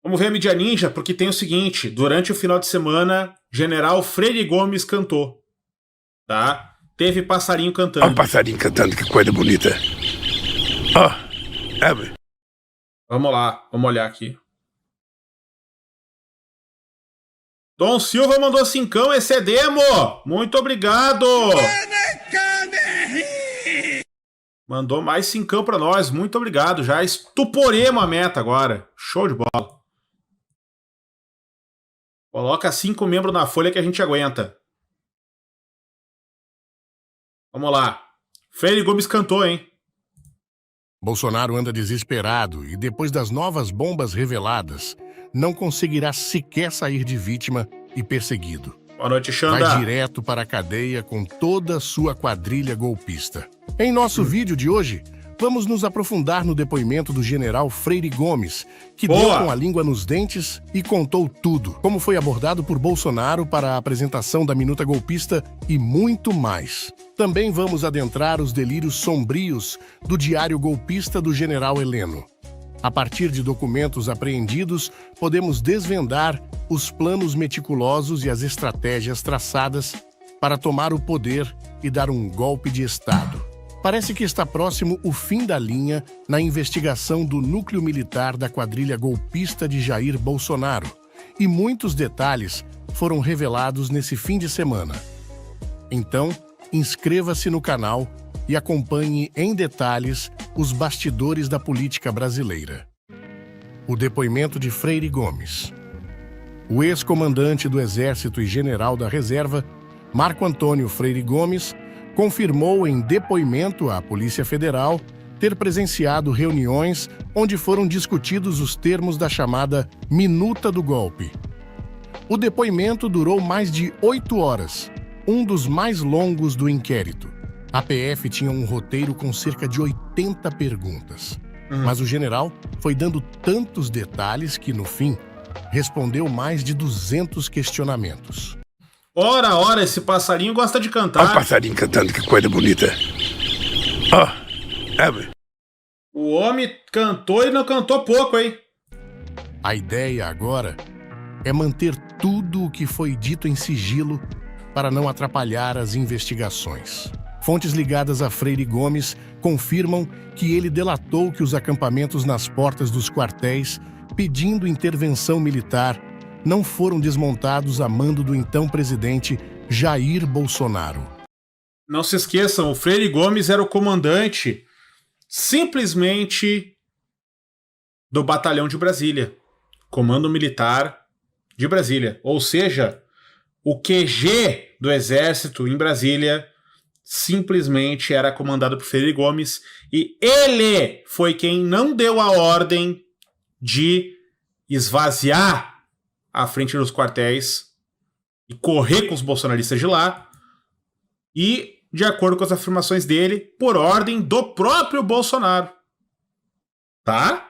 Vamos ver a mídia ninja, porque tem o seguinte, durante o final de semana, General Freire Gomes cantou, tá? Teve passarinho cantando. Olha o passarinho cantando, que coisa bonita. Ó, abre. Vamos lá, vamos olhar aqui. Dom Silva mandou 5, excedemos! Muito obrigado! Mandou mais 5 pra nós, muito obrigado. Já estuporemos a meta agora. Show de bola. Coloca 5 membros na folha que a gente aguenta. Vamos lá. Freire Gomes cantou, hein? Bolsonaro anda desesperado e, depois das novas bombas reveladas, não conseguirá sequer sair de vítima e perseguido. Boa noite, Xanda. Vai direto para a cadeia com toda a sua quadrilha golpista. Em nosso vídeo de hoje, vamos nos aprofundar no depoimento do general Freire Gomes, que deu com a língua nos dentes e contou tudo, como foi abordado por Bolsonaro para a apresentação da minuta golpista e muito mais. Também vamos adentrar os delírios sombrios do diário golpista do general Heleno. A partir de documentos apreendidos, podemos desvendar os planos meticulosos e as estratégias traçadas para tomar o poder e dar um golpe de Estado. Parece que está próximo o fim da linha na investigação do núcleo militar da quadrilha golpista de Jair Bolsonaro, e muitos detalhes foram revelados nesse fim de semana. Então, inscreva-se no canal e acompanhe em detalhes os bastidores da política brasileira. O depoimento de Freire Gomes. O ex-comandante do Exército e general da Reserva, Marco Antônio Freire Gomes, confirmou em depoimento à Polícia Federal ter presenciado reuniões onde foram discutidos os termos da chamada Minuta do Golpe. O depoimento durou mais de 8 horas, um dos mais longos do inquérito. A PF tinha um roteiro com cerca de 80 perguntas. Mas o general foi dando tantos detalhes que, no fim, respondeu mais de 200 questionamentos. Ora, esse passarinho gosta de cantar. Olha o passarinho cantando, que coisa bonita. Ó, abre. O homem cantou e não cantou pouco, hein? A ideia agora é manter tudo o que foi dito em sigilo para não atrapalhar as investigações. Fontes ligadas a Freire Gomes confirmam que ele delatou que os acampamentos nas portas dos quartéis, pedindo intervenção militar, não foram desmontados a mando do então presidente Jair Bolsonaro. Não se esqueçam, o Freire Gomes era o comandante simplesmente do Batalhão de Brasília, Comando Militar de Brasília. Ou seja, o QG do Exército em Brasília simplesmente era comandado por Freire Gomes, e ele foi quem não deu a ordem de esvaziar a frente dos quartéis e correr com os bolsonaristas de lá, e, de acordo com as afirmações dele, por ordem do próprio Bolsonaro. Tá?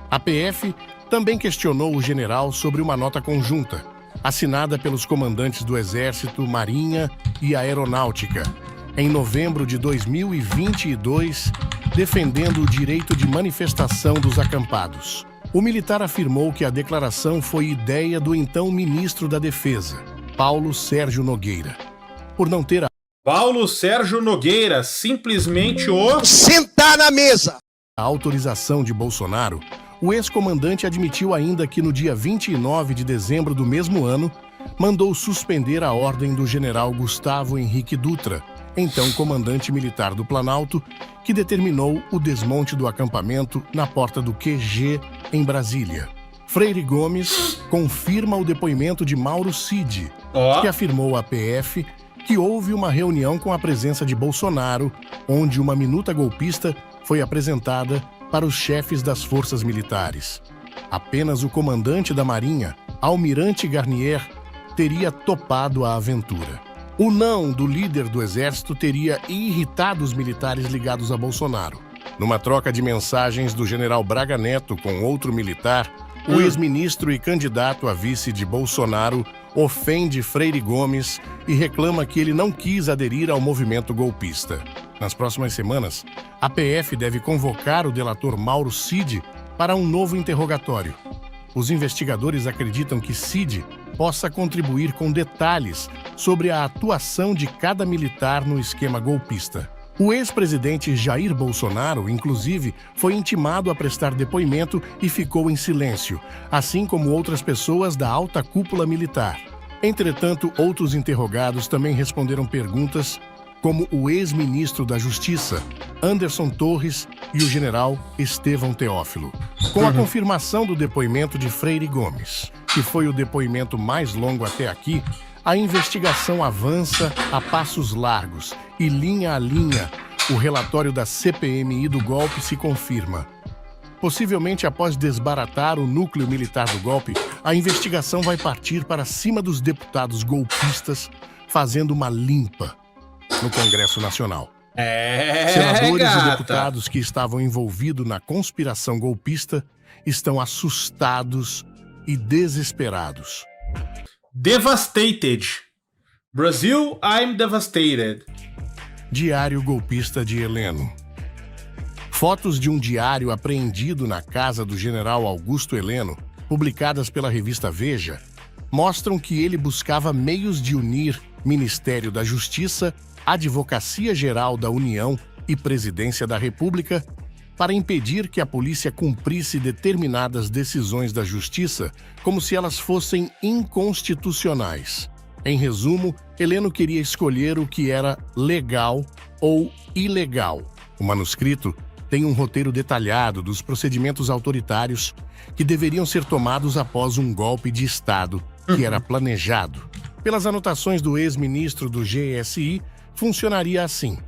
A PF também questionou o general sobre uma nota conjunta, assinada pelos comandantes do Exército, Marinha e Aeronáutica, em novembro de 2022, defendendo o direito de manifestação dos acampados. O militar afirmou que a declaração foi ideia do então ministro da Defesa, Paulo Sérgio Nogueira, por não ter Paulo Sérgio Nogueira, simplesmente o... sentar na mesa! A autorização de Bolsonaro. O ex-comandante admitiu ainda que no dia 29 de dezembro do mesmo ano, mandou suspender a ordem do general Gustavo Henrique Dutra, então comandante militar do Planalto, que determinou o desmonte do acampamento na porta do QG em Brasília. Freire Gomes confirma o depoimento de Mauro Cid, que afirmou à PF que houve uma reunião com a presença de Bolsonaro, onde uma minuta golpista foi apresentada para os chefes das forças militares. Apenas o comandante da Marinha, Almirante Garnier, teria topado a aventura. O não do líder do Exército teria irritado os militares ligados a Bolsonaro. Numa troca de mensagens do general Braga Neto com outro militar, o ex-ministro e candidato a vice de Bolsonaro ofende Freire Gomes e reclama que ele não quis aderir ao movimento golpista. Nas próximas semanas, a PF deve convocar o delator Mauro Cid para um novo interrogatório. Os investigadores acreditam que Cid possa contribuir com detalhes sobre a atuação de cada militar no esquema golpista. O ex-presidente Jair Bolsonaro, inclusive, foi intimado a prestar depoimento e ficou em silêncio, assim como outras pessoas da alta cúpula militar. Entretanto, outros interrogados também responderam perguntas, como o ex-ministro da Justiça, Anderson Torres, e o general Estevão Teófilo. Com a confirmação do depoimento de Freire Gomes, que foi o depoimento mais longo até aqui, a investigação avança a passos largos e, linha a linha, o relatório da CPMI do golpe se confirma. Possivelmente após desbaratar o núcleo militar do golpe, a investigação vai partir para cima dos deputados golpistas, fazendo uma limpa no Congresso Nacional. Senadores e deputados que estavam envolvidos na conspiração golpista estão assustados e desesperados. Devastated. Brasil, I'm devastated. Diário golpista de Heleno. Fotos de um diário apreendido na casa do general Augusto Heleno, publicadas pela revista Veja, mostram que ele buscava meios de unir Ministério da Justiça, Advocacia Geral da União e Presidência da República para impedir que a polícia cumprisse determinadas decisões da Justiça como se elas fossem inconstitucionais. Em resumo, Heleno queria escolher o que era legal ou ilegal. O manuscrito tem um roteiro detalhado dos procedimentos autoritários que deveriam ser tomados após um golpe de Estado que era planejado. Pelas anotações do ex-ministro do GSI, funcionaria assim.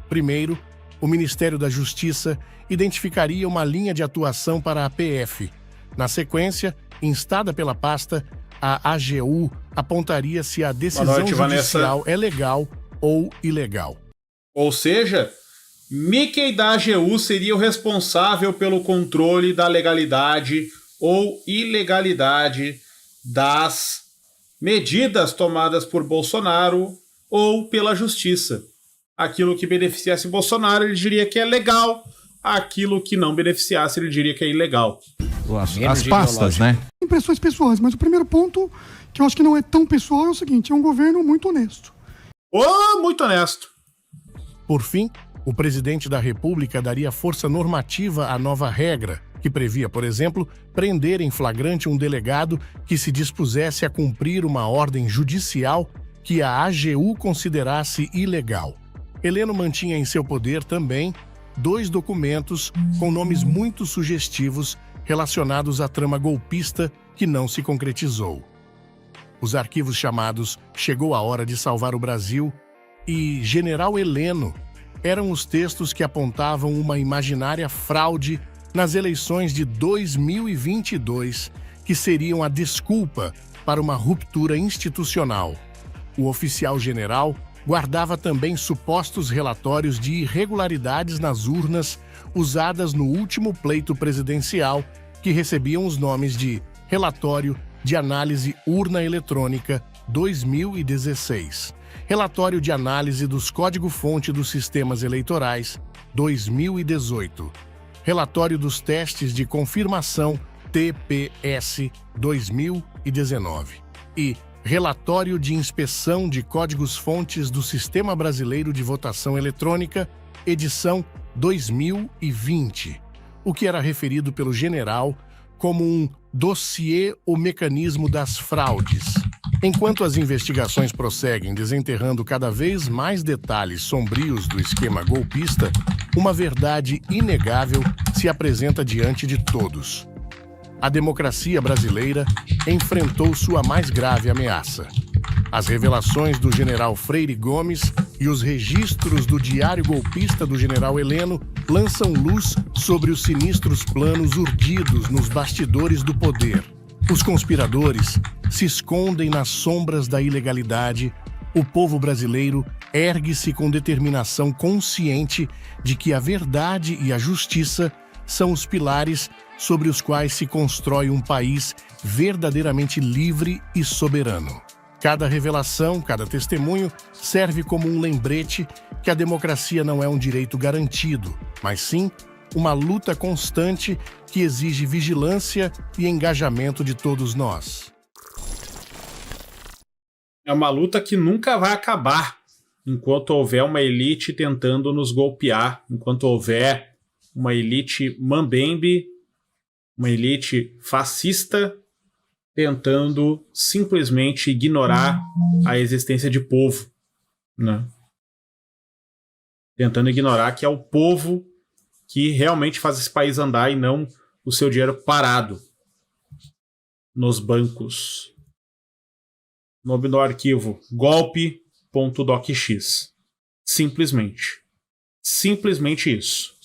Primeiro, o Ministério da Justiça identificaria uma linha de atuação para a PF. Na sequência, instada pela pasta, a AGU apontaria se a decisão judicial é legal ou ilegal. Ou seja, Mickey da AGU seria o responsável pelo controle da legalidade ou ilegalidade das medidas tomadas por Bolsonaro ou pela justiça. Aquilo que beneficiasse Bolsonaro, ele diria que é legal. Aquilo que não beneficiasse, ele diria que é ilegal. As pastas, né? Impressões pessoais, mas o primeiro ponto, que eu acho que não é tão pessoal, é o seguinte: é um governo muito honesto. Muito honesto. Por fim, o presidente da República daria força normativa à nova regra, que previa, por exemplo, prender em flagrante um delegado que se dispusesse a cumprir uma ordem judicial que a AGU considerasse ilegal. Heleno mantinha em seu poder também 2 documentos com nomes muito sugestivos relacionados à trama golpista que não se concretizou. Os arquivos chamados Chegou a Hora de Salvar o Brasil e General Heleno eram os textos que apontavam uma imaginária fraude nas eleições de 2022, que seriam a desculpa para uma ruptura institucional. O oficial general guardava também supostos relatórios de irregularidades nas urnas usadas no último pleito presidencial, que recebiam os nomes de Relatório de Análise Urna Eletrônica 2016, Relatório de Análise dos Código-Fonte dos Sistemas Eleitorais 2018, Relatório dos Testes de Confirmação TPS 2019 e Relatório de Inspeção de Códigos-Fontes do Sistema Brasileiro de Votação Eletrônica, edição 2020, o que era referido pelo general como um dossiê O Mecanismo das Fraudes. Enquanto as investigações prosseguem desenterrando cada vez mais detalhes sombrios do esquema golpista, uma verdade inegável se apresenta diante de todos. A democracia brasileira enfrentou sua mais grave ameaça. As revelações do general Freire Gomes e os registros do diário golpista do general Heleno lançam luz sobre os sinistros planos urdidos nos bastidores do poder. Os conspiradores se escondem nas sombras da ilegalidade. O povo brasileiro ergue-se com determinação consciente de que a verdade e a justiça são os pilares sobre os quais se constrói um país verdadeiramente livre e soberano. Cada revelação, cada testemunho serve como um lembrete que a democracia não é um direito garantido, mas sim uma luta constante que exige vigilância e engajamento de todos nós. É uma luta que nunca vai acabar enquanto houver uma elite tentando nos golpear, enquanto houver uma elite mambembe, uma elite fascista tentando simplesmente ignorar a existência de povo, né? Tentando ignorar que é o povo que realmente faz esse país andar e não o seu dinheiro parado nos bancos. Nome do arquivo: golpe.docx. Simplesmente. Simplesmente isso.